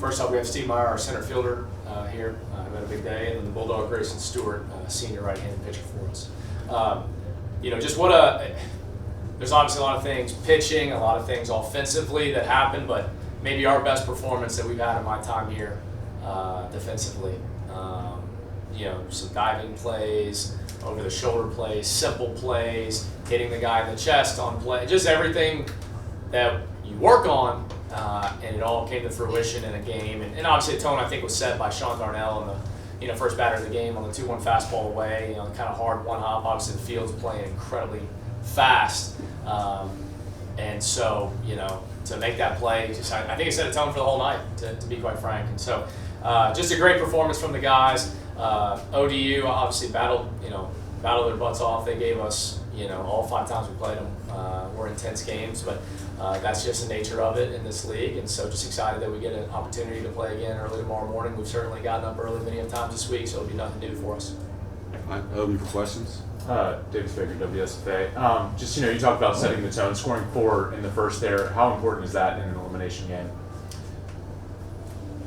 First up, we have Steve Meier, our center fielder here, who had a big day, and then the Bulldog Grayson Stewart, senior right-handed pitcher for us. Just what there's obviously a lot of things pitching, a lot of things offensively that happened, but maybe our best performance that we've had in my time here defensively. Some diving plays, over-the-shoulder plays, simple plays, hitting the guy in the chest on play, just everything that you work on, and it all came to fruition in a game. And obviously the tone, I think, was set by Sean Darnell in the first batter of the game on the 2-1 fastball away, kind of hard one-hop. Obviously the field's playing incredibly fast. And so, to make that play, I think it set a tone for the whole night, to be quite frank. And so, just a great performance from the guys. ODU obviously battled their butts off. They gave us, all 5 times we played them were intense games, but that's just the nature of it in this league. And so, just excited that we get an opportunity to play again early tomorrow morning. We've certainly gotten up early many times this week, so it'll be nothing new for us. All right, open for questions. David Faker, WSFA. You talked about setting the tone, scoring 4 in the first there. How important is that in an elimination game?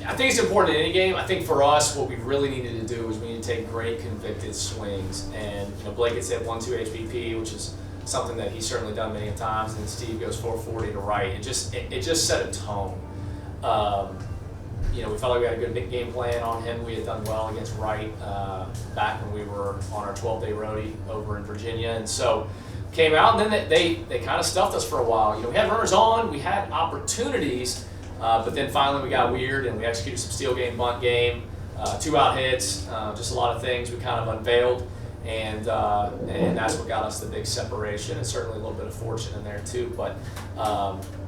I think it's important in any game. I think for us, what we really needed to do was we need to take great convicted swings. And Blake had said 1-2 HBP, which is something that he's certainly done many times. And then Steve goes 440 to right. It just set a tone. We felt like we had a good game plan on him. We had done well against Wright back when we were on our 12-day roadie over in Virginia. And so came out, and then they kind of stuffed us for a while. We had runners on, we had opportunities, but then finally we got weird and we executed some steal game, bunt game, 2-out hits, just a lot of things we kind of unveiled. And that's what got us the big separation, and certainly a little bit of fortune in there too. But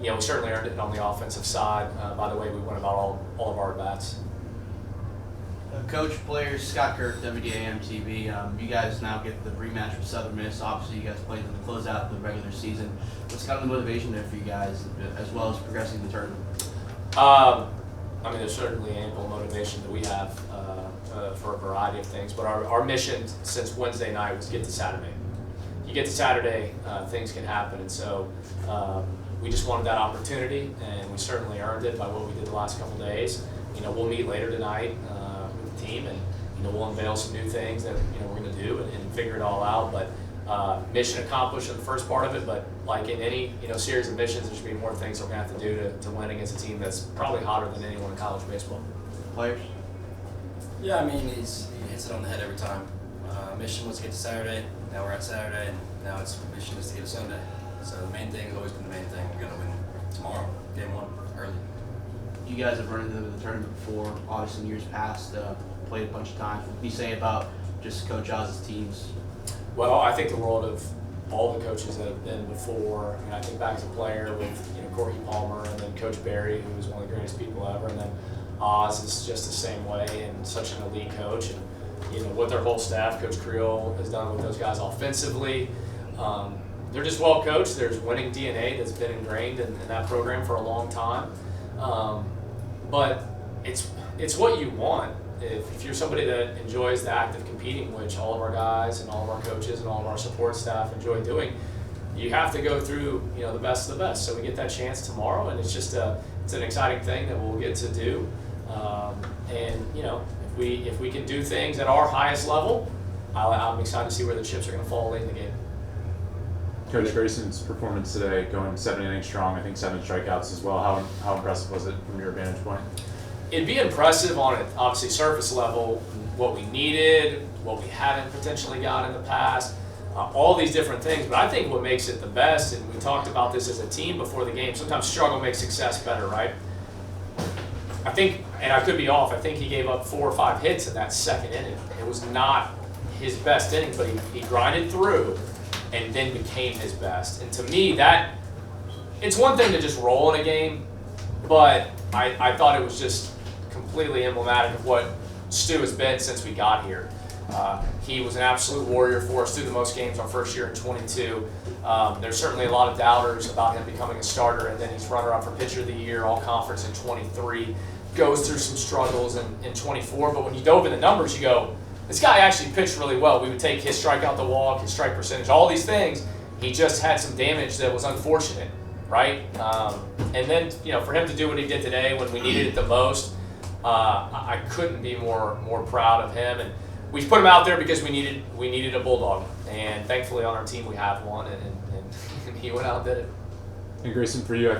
we certainly earned it on the offensive side. By the way, we went about all of our at-bats. Coach, players, Scott Kirk, WDAM TV. You guys now get the rematch with Southern Miss. Obviously, you guys played them to close out the regular season. What's kind of the motivation there for you guys, as well as progressing the tournament? There's certainly ample motivation that we have for a variety of things, but our mission since Wednesday night was get to Saturday. You get to Saturday, things can happen, and so we just wanted that opportunity, and we certainly earned it by what we did the last couple days. We'll meet later tonight with the team, and we'll unveil some new things that we're going to do and figure it all out. But mission accomplished in the first part of it, but like in any series of missions, there's going to be more things we're going to have to do to win against a team that's probably hotter than anyone in college baseball. Players? Yeah, he hits it on the head every time. Mission was to get to Saturday, now we're at Saturday, and now it's mission is to get to Sunday. So the main thing has always been the main thing. We're going to win tomorrow, game 1, early. You guys have run into the tournament before, obviously in years past, played a bunch of times. What do you say about just Coach Oz's teams? Well, I think the world of all the coaches that have been before. I think back as a player with Corky Palmer, and then Coach Barry, who was one of the greatest people ever, and then Oz is just the same way and such an elite coach. And what their whole staff, Coach Creel, has done with those guys offensively. They're just well coached. There's winning DNA that's been ingrained in that program for a long time. But it's what you want. If you're somebody that enjoys the act of competing, which all of our guys and all of our coaches and all of our support staff enjoy doing, you have to go through the best of the best. So we get that chance tomorrow, and it's just it's an exciting thing that we'll get to do. If we can do things at our highest level, I'm excited to see where the chips are going to fall late in the game. Coach Grayson's performance today, going 7 innings strong, I think 7 strikeouts as well. How impressive was it from your vantage point? It'd be impressive on an obviously surface level, what we needed, what we haven't potentially got in the past, all these different things. But I think what makes it the best, and we talked about this as a team before the game, sometimes struggle makes success better, right? I think, and I could be off, I think he gave up 4 or 5 hits in that second inning. It was not his best inning, but he grinded through and then became his best. And to me, it's one thing to just roll in a game, but I thought it was just completely emblematic of what Stu has been since we got here. He was an absolute warrior for us through the most games our first year in 22. There's certainly a lot of doubters about him becoming a starter, and then he's runner-up for pitcher of the year, all conference in 23, goes through some struggles in 24, but when you dove in the numbers, you go, this guy actually pitched really well. We would take his strikeout to walk, his strike percentage, all these things. He just had some damage that was unfortunate. right? And then, for him to do what he did today when we needed it the most, I couldn't be more proud of him. And we put him out there because we needed a Bulldog, and thankfully on our team we have one, and he went out and did it. And Grayson, for you,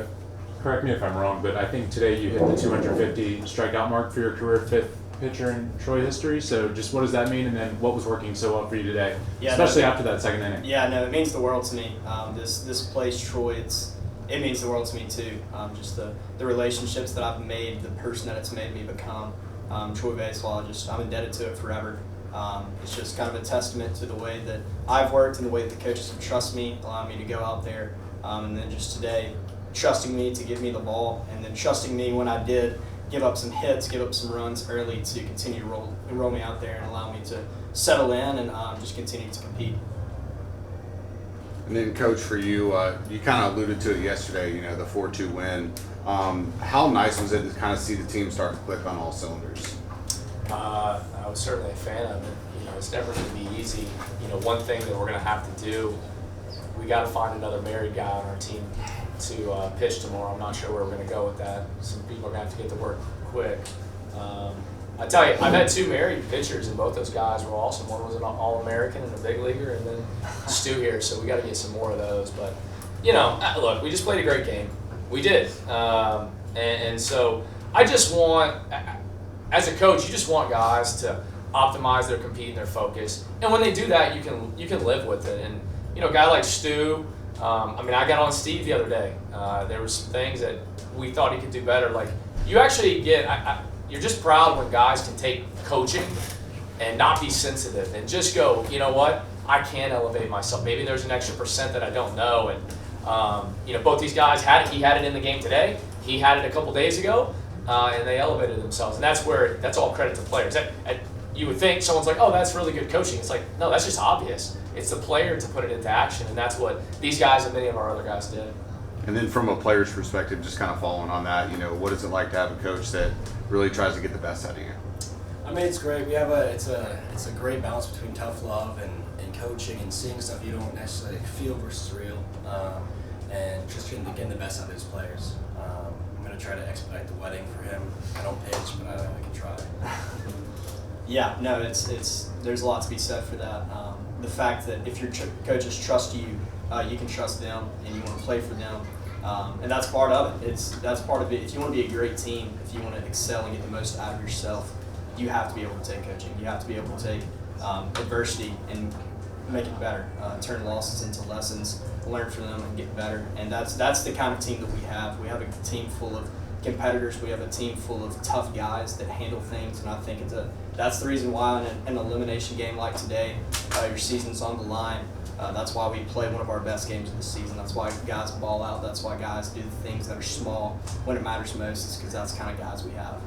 correct me if I'm wrong, but I think today you hit the 250 strikeout mark for your career 5th pitcher in Troy history. So just what does that mean, and then what was working so well for you today, especially after that 2nd inning? Yeah, no, it means the world to me. This place, Troy, it means the world to me too. Just the relationships that I've made, the person that it's made me become. Troy baseball, I'm indebted to it forever. It's just kind of a testament to the way that I've worked and the way that the coaches have trusted me, allowing me to go out there, and then just today, trusting me to give me the ball, and then trusting me when I did give up some hits, give up some runs early to continue to roll me out there and allow me to settle in and just continue to compete. And then, Coach, for you, you kind of alluded to it yesterday, the 4-2 win. How nice was it to kind of see the team start to click on all cylinders? I was certainly a fan of it. It's never going to be easy. One thing that we're going to have to do, we got to find another married guy on our team to pitch tomorrow. I'm not sure where we're going to go with that. Some people are going to have to get to work quick. I tell you, I've had 2 married pitchers, and both those guys were awesome. One was an All-American and a big leaguer, and then Stu here, so we got to get some more of those. But, look, we just played a great game. We did. And so I just want, as a coach, you just want guys to optimize their compete and their focus. And when they do that, you can live with it. And, a guy like Stu, I got on Steve the other day. There were some things that we thought he could do better. Like, you actually get, you're just proud when guys can take coaching and not be sensitive and just go, you know what, I can elevate myself. Maybe there's an extra % that I don't know. And, both these guys he had it in the game today. He had it a couple days ago, and they elevated themselves. And that's all credit to players. You would think someone's like, oh, that's really good coaching. It's like, no, that's just obvious. It's the player to put it into action, and that's what these guys and many of our other guys did. And then from a player's perspective, just kind of following on that, what is it like to have a coach that really tries to get the best out of you? It's great. We have it's a great balance between tough love and coaching and seeing stuff you don't necessarily feel versus real, and just getting the best out of his players. I'm going to try to expedite the wedding for him. I don't pitch, but I can try. Yeah, no, there's a lot to be said for that. The fact that if your coaches trust you, you can trust them, and you want to play for them, and that's part of it. That's part of it. If you want to be a great team, if you want to excel and get the most out of yourself, you have to be able to take coaching. You have to be able to take adversity and make it better. Turn losses into lessons, learn from them, and get better. And that's the kind of team that we have. We have a team full of competitors. We have a team full of tough guys that handle things, and I think that's the reason why in an elimination game like today, your season's on the line. That's why we play one of our best games of the season. That's why guys ball out. That's why guys do the things that are small when it matters most. Is because that's the kind of guys we have.